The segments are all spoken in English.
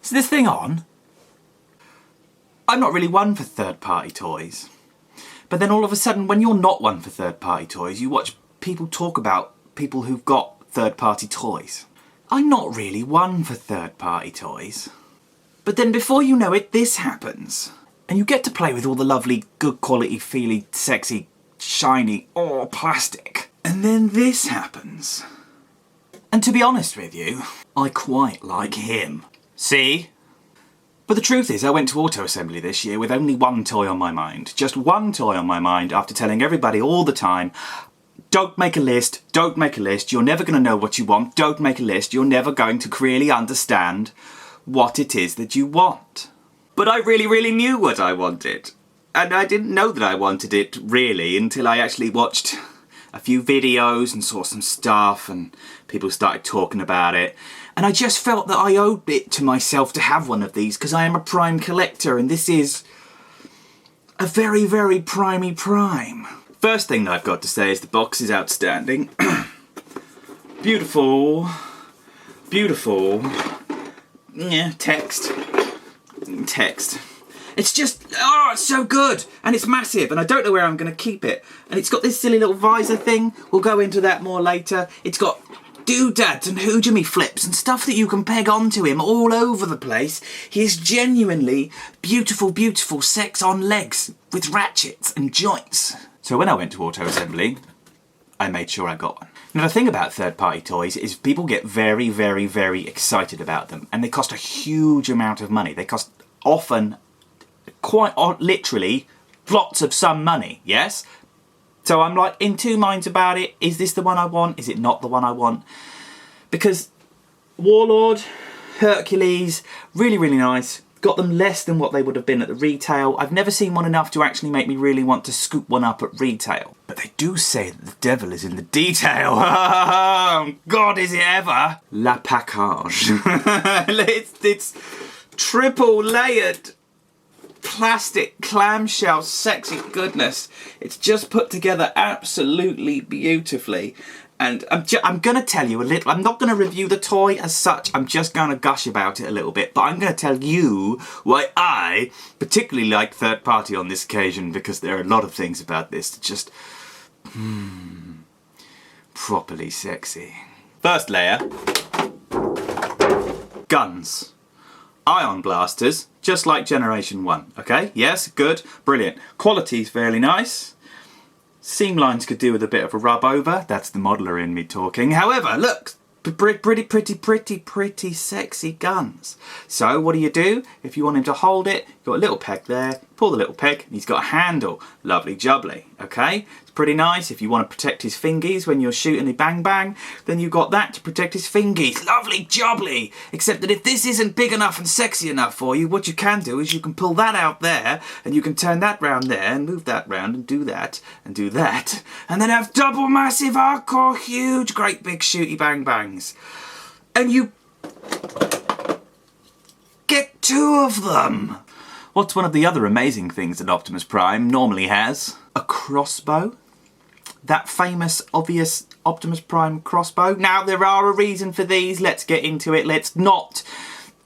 Is this thing on? I'm not really one for third-party toys. But then all of a sudden, when you're not one for third-party toys, you watch people talk about people who've got third-party toys. I'm not really one for third-party toys. But then before you know it, this happens. And you get to play with all the lovely, good quality, feely, sexy, shiny, plastic. And then this happens. And to be honest with you, I quite like him. See? But the truth is, I went to auto assembly this year with only one toy on my mind. Just one toy on my mind after telling everybody all the time, don't make a list, don't make a list, you're never going to know what you want, don't make a list, you're never going to really understand what it is that you want. But I really knew what I wanted. And I didn't know that I wanted it, really, until I actually watched a few videos and saw some stuff and people started talking about it. And I just felt that I owed it to myself to have one of these because I am a prime collector and this is a very primey prime. First thing that I've got to say is the box is outstanding. Beautiful. Yeah, text. It's just, it's so good. And it's massive and I don't know where I'm going to keep it. And it's got this silly little visor thing. We'll go into that more later. It's got doodads and hoojamy flips and stuff that you can peg onto him all over the place. He is genuinely beautiful sex on legs with ratchets and joints. So when I went to auto assembly, I made sure I got one. Now the thing about third-party toys is people get very excited about them and they cost a huge amount of money. They cost often, quite literally, lots of some money, yes? So I'm like in two minds about it. Is this the one I want? Is it not the one I want? Because Warlord, Hercules, really nice. Got them less than what they would have been at the retail. I've never seen one enough to actually make me really want to scoop one up at retail. But they do say that the devil is in the detail. God, is it ever? La package. it's triple layered plastic clamshell sexy goodness. It's just put together absolutely beautifully. And I'm going to tell you a little, I'm not going to review the toy as such, I'm just going to gush about it a little bit, but I'm going to tell you why I particularly like third party on this occasion, because there are a lot of things about this that just, properly sexy. First layer, guns. Ion blasters, just like Generation 1, okay? Yes, good, brilliant. Quality's fairly nice. Seam lines could do with a bit of a rub over. That's the modeller in me talking. However, look, pretty sexy guns. So what do? If you want him to hold it, you've got a little peg there, pull the little peg, and he's got a handle. Lovely jubbly, okay? It's pretty nice. If you want to protect his fingies when you're shooting a bang bang, then you've got that to protect his fingies. Lovely jubbly. Except that if this isn't big enough and sexy enough for you, what you can do is you can pull that out there, and you can turn that round there, and move that round, and do that, and then have double massive hardcore huge great big shooty bang bangs. And you get two of them. What's one of the other amazing things that Optimus Prime normally has? A crossbow. That famous, obvious Optimus Prime crossbow. Now, there are a reason for these. Let's get into it. Let's not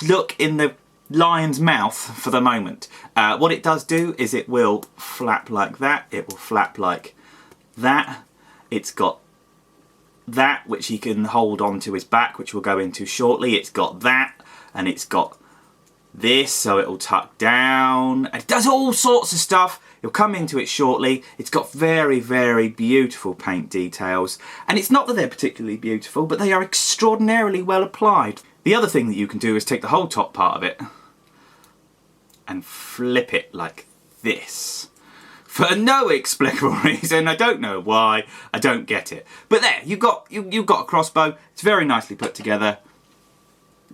look in the lion's mouth for the moment. What it does do is it will flap like that. It will flap like that. It's got that, which he can hold onto his back, which we'll go into shortly. It's got that, and it's got this, so it'll tuck down. It does all sorts of stuff. You'll come into it shortly. It's got very beautiful paint details, and it's not that they're particularly beautiful, but they are extraordinarily well applied. The other thing that you can do is take the whole top part of it and flip it like this. For no explicable reason. I don't know why. I don't get it. But there, you've got a crossbow. It's very nicely put together.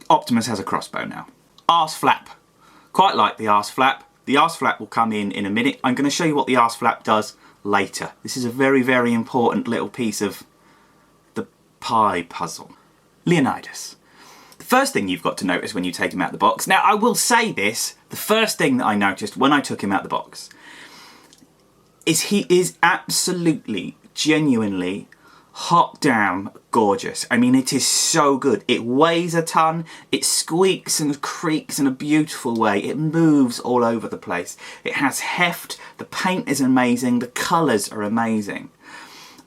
Optimus has a crossbow now. Arse flap. Quite like the arse flap. The arse flap will come in a minute. I'm going to show you what the arse flap does later. This is a very important little piece of the pie puzzle. Leonidas. The first thing you've got to notice when you take him out of the box. Now, I will say this. The first thing that I noticed when I took him out of the box is he is absolutely, genuinely hot damn gorgeous. I mean, it is so good. It weighs a ton, it squeaks and creaks in a beautiful way, it moves all over the place, it has heft, the paint is amazing, the colours are amazing.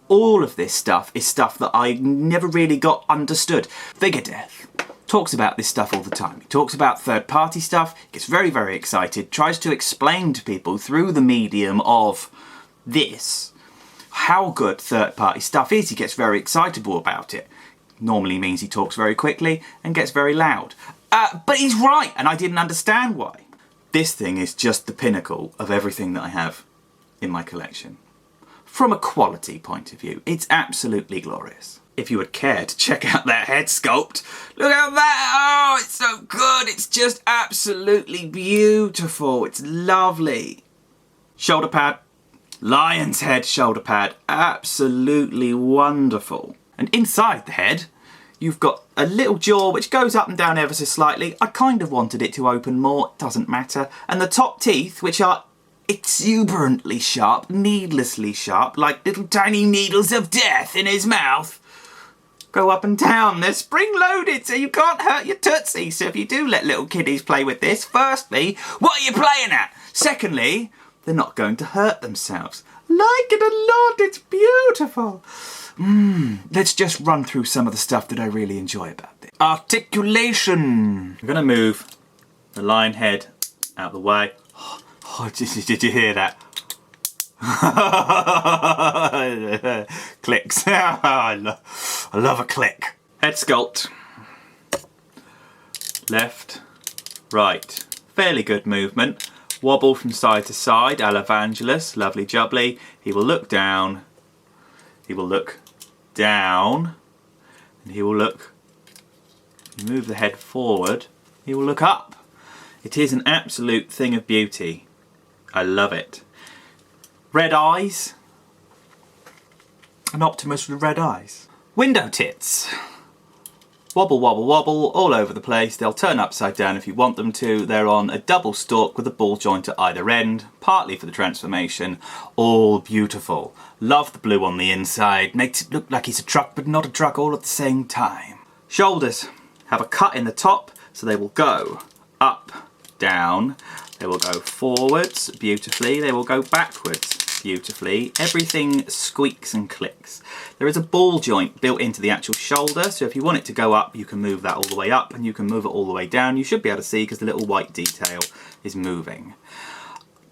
All of this stuff is stuff that I never really got understood. Figure Death talks about this stuff all the time. He talks about third-party stuff, gets very, very excited, tries to explain to people through the medium of this how good third-party stuff is. He gets very excitable about it. Normally means he talks very quickly and gets very loud. But he's right, and I didn't understand why. This thing is just the pinnacle of everything that I have in my collection. From a quality point of view, it's absolutely glorious. If you would care to check out that head sculpt, look at that! Oh, it's so good! It's just absolutely beautiful. It's lovely. Shoulder pad. Lion's head shoulder pad. Absolutely wonderful. And inside the head, you've got a little jaw which goes up and down ever so slightly. I kind of wanted it to open more. It doesn't matter. And the top teeth, which are exuberantly sharp, needlessly sharp, like little tiny needles of death in his mouth, go up and down. They're spring-loaded, so you can't hurt your tootsie. So if you do let little kiddies play with this, firstly, what are you playing at? Secondly, they're not going to hurt themselves. Like it a lot, it's beautiful. Let's just run through some of the stuff that I really enjoy about this. Articulation. I'm going to move the lion head out of the way. Oh, did you hear that? Clicks. I love a click. Head sculpt. Left, right. Fairly good movement. Wobble from side to side, a la Vangelis. Lovely jubbly. He will look down. He will look down. And he will look... Move the head forward. He will look up. It is an absolute thing of beauty. I love it. Red eyes. An Optimus with red eyes. Window tits. Wobble, wobble, wobble, all over the place. They'll turn upside down if you want them to. They're on a double stalk with a ball joint at either end, partly for the transformation. All beautiful. Love the blue on the inside. Makes it look like he's a truck, but not a truck all at the same time. Shoulders have a cut in the top, so they will go up, down. They will go forwards beautifully. They will go backwards beautifully. Everything squeaks and clicks. There is a ball joint built into the actual shoulder, so if you want it to go up, you can move that all the way up and you can move it all the way down. You should be able to see because the little white detail is moving.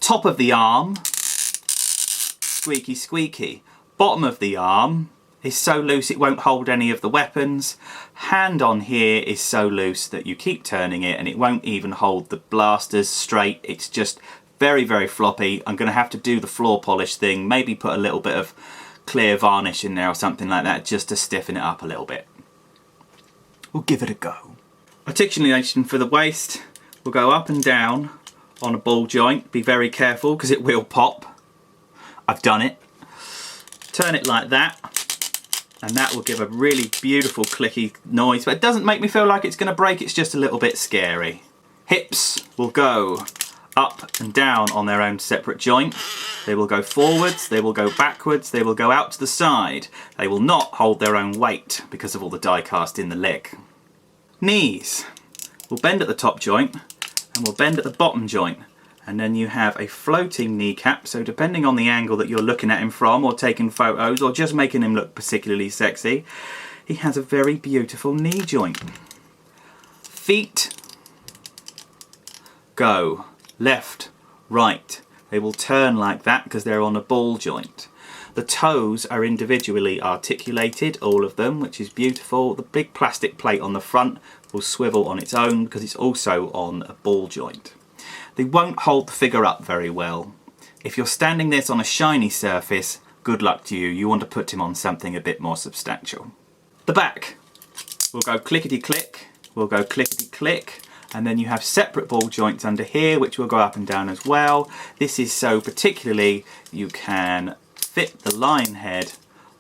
Top of the arm, squeaky squeaky. Bottom of the arm is so loose it won't hold any of the weapons. Hand on here is so loose that you keep turning it and it won't even hold the blasters straight. It's just very, very floppy. I'm going to have to do the floor polish thing, maybe put a little bit of clear varnish in there or something like that just to stiffen it up a little bit. We'll give it a go. Articulation for the waist will go up and down on a ball joint. Be very careful because it will pop. I've done it. Turn it like that. And that will give a really beautiful clicky noise, but it doesn't make me feel like it's going to break, it's just a little bit scary. Hips will go up and down on their own separate joint. They will go forwards, they will go backwards, they will go out to the side. They will not hold their own weight because of all the die cast in the leg. Knees will bend at the top joint and will bend at the bottom joint. And then you have a floating kneecap, so depending on the angle that you're looking at him from or taking photos or just making him look particularly sexy, he has a very beautiful knee joint. Feet go left, right. They will turn like that because they're on a ball joint. The toes are individually articulated, all of them, which is beautiful. The big plastic plate on the front will swivel on its own because it's also on a ball joint. They won't hold the figure up very well. If you're standing this on a shiny surface, good luck to you. You want to put him on something a bit more substantial. The back will go clickety-click, will go clickety-click, and then you have separate ball joints under here which will go up and down as well. This is so particularly you can fit the lion head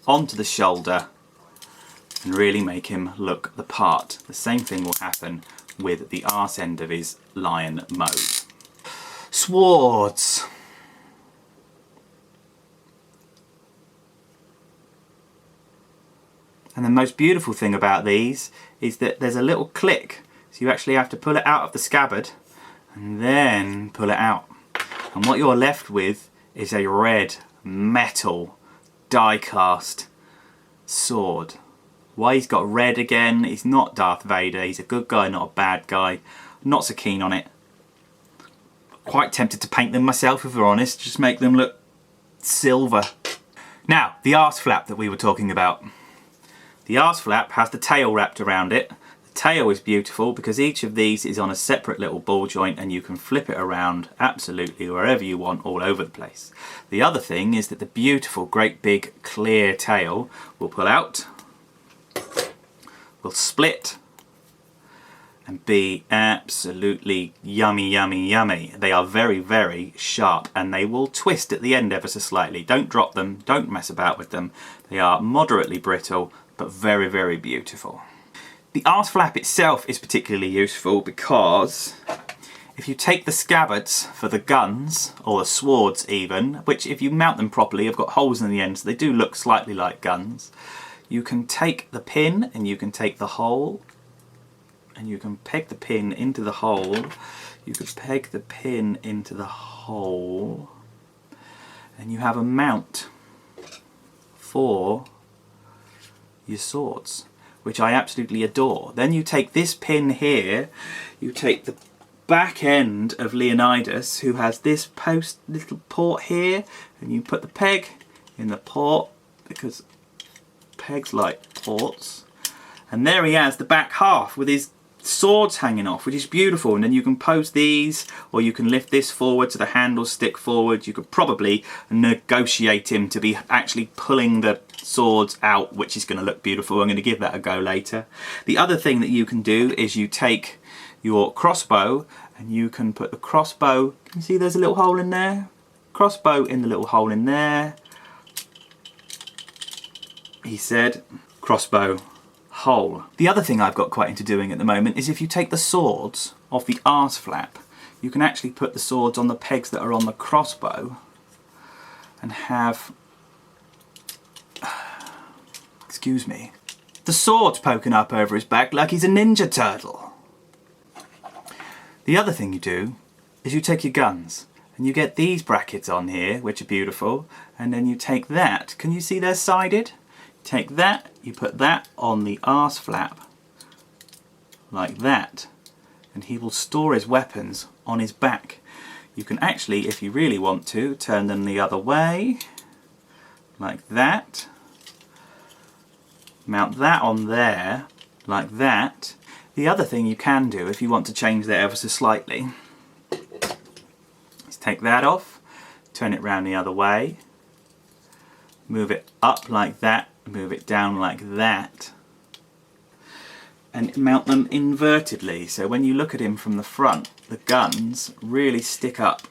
onto the shoulder and really make him look the part. The same thing will happen with the arse end of his lion mode. Swords. And the most beautiful thing about these is that there's a little click. So you actually have to pull it out of the scabbard and then pull it out. And what you're left with is a red metal die-cast sword. Why he's got red again? He's not Darth Vader. He's a good guy, not a bad guy. Not so keen on it. Quite tempted to paint them myself, if we're honest. Just make them look silver. Now, the arse flap that we were talking about. The arse flap has the tail wrapped around it. The tail is beautiful because each of these is on a separate little ball joint and you can flip it around absolutely wherever you want, all over the place. The other thing is that the beautiful, great big clear tail will pull out, will split, and be absolutely yummy, yummy, yummy. They are very, very sharp and they will twist at the end ever so slightly. Don't drop them, don't mess about with them. They are moderately brittle, but very, very beautiful. The arse flap itself is particularly useful because if you take the scabbards for the guns, or the swords even, which if you mount them properly have got holes in the end so they do look slightly like guns, you can take the pin and you can take the hole and you can peg the pin into the hole. You could peg the pin into the hole and you have a mount for your swords, which I absolutely adore. Then you take this pin here, you take the back end of Leonidas, who has this little port here, and you put the peg in the port because pegs like ports, and there he has the back half with his swords hanging off, which is beautiful. And then you can pose these, or you can lift this forward so the handles stick forward. You could probably negotiate him to be actually pulling the swords out, which is going to look beautiful. I'm going to give that a go later. The other thing that you can do is you take your crossbow and you can put the crossbow, can you see there's a little hole in there? Crossbow in the little hole in there. He said crossbow hole. The other thing I've got quite into doing at the moment is if you take the swords off the arse flap, you can actually put the swords on the pegs that are on the crossbow and have, excuse me, the sword's poking up over his back like he's a Ninja Turtle. The other thing you do is you take your guns and you get these brackets on here, which are beautiful, and then you take that, can you see they're sided? Take that, you put that on the arse flap, like that, and he will store his weapons on his back. You can actually, if you really want to, turn them the other way, like that. Mount that on there, like that. The other thing you can do, if you want to change that ever so slightly, is take that off, turn it round the other way, move it up like that, move it down like that, and mount them invertedly. So when you look at him from the front, the guns really stick up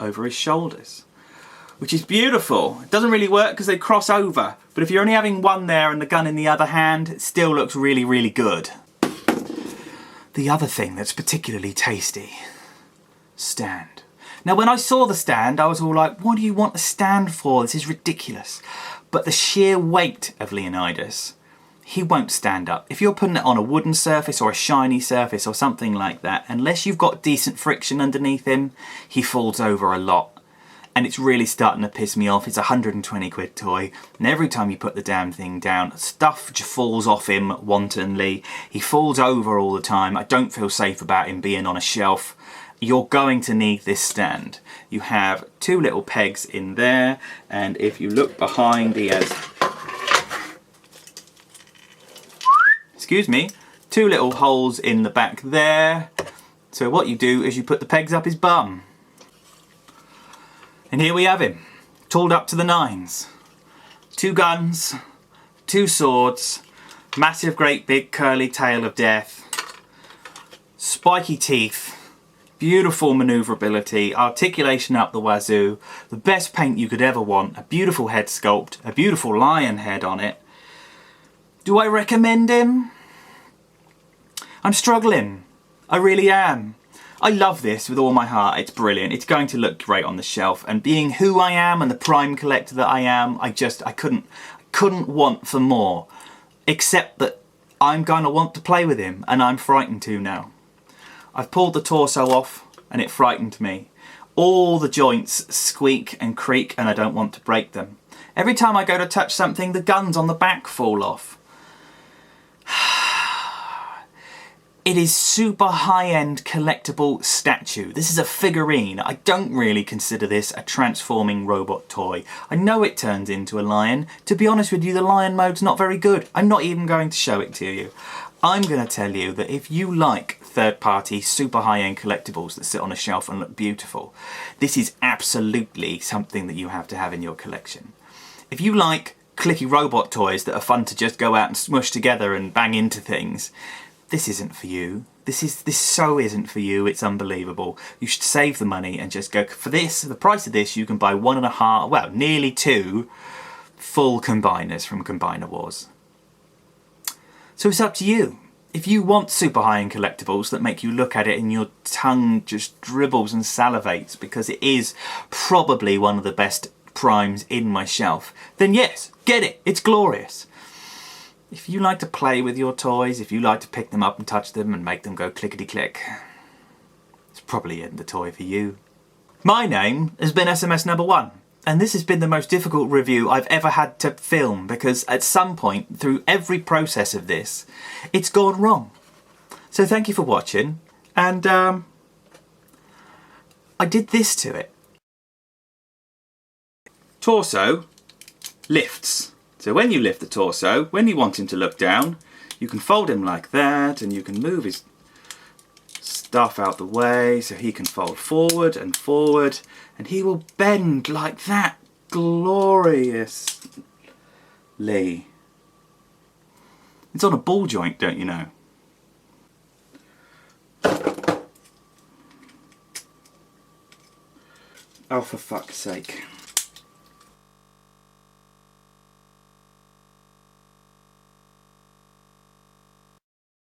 over his shoulders, which is beautiful. It doesn't really work because they cross over, but if you're only having one there and the gun in the other hand, it still looks really, really good. The other thing that's particularly tasty, stand. Now when I saw the stand, I was all like, what do you want a stand for? This is ridiculous. But the sheer weight of Leonidas, he won't stand up. If you're putting it on a wooden surface or a shiny surface or something like that, unless you've got decent friction underneath him, he falls over a lot. And it's really starting to piss me off. It's a 120 quid toy, and every time you put the damn thing down, stuff just falls off him wantonly. He falls over all the time. I don't feel safe about him being on a shelf. You're going to need this stand. You have two little pegs in there, and if you look behind, he has, excuse me, two little holes in the back there. So what you do is you put the pegs up his bum. And here we have him, tooled up to the nines. Two guns, two swords, massive great big curly tail of death, spiky teeth, beautiful manoeuvrability, articulation up the wazoo, the best paint you could ever want, a beautiful head sculpt, a beautiful lion head on it. Do I recommend him? I'm struggling. I really am. I love this with all my heart. It's brilliant. It's going to look great on the shelf, and being who I am and the prime collector that I am, I couldn't couldn't want for more, except that I'm going to want to play with him, and I'm frightened to now. I've pulled the torso off and it frightened me. All the joints squeak and creak and I don't want to break them. Every time I go to touch something, the guns on the back fall off. It is super high-end collectible statue. This is a figurine. I don't really consider this a transforming robot toy. I know it turns into a lion. To be honest with you, the lion mode's not very good. I'm not even going to show it to you. I'm going to tell you that if you like third-party, super high-end collectibles that sit on a shelf and look beautiful, this is absolutely something that you have to have in your collection. If you like clicky robot toys that are fun to just go out and smush together and bang into things, this isn't for you. This so isn't for you. It's unbelievable. You should save the money and just go for this. The price of this, you can buy 1.5, well, nearly 2 full combiners from Combiner Wars. So it's up to you. If you want super high-end collectibles that make you look at it and your tongue just dribbles and salivates because it is probably one of the best primes in my shelf, then yes, get it. It's glorious. If you like to play with your toys, if you like to pick them up and touch them and make them go clickety-click, it's probably isn't the toy for you. My name has been SMS number 1, and this has been the most difficult review I've ever had to film because at some point through every process of this, it's gone wrong. So thank you for watching, and I did this to it. Torso lifts. So when you lift the torso, when you want him to look down, you can fold him like that and you can move his stuff out the way so he can fold forward and he will bend like that gloriously. It's on a ball joint, don't you know? Oh, for fuck's sake.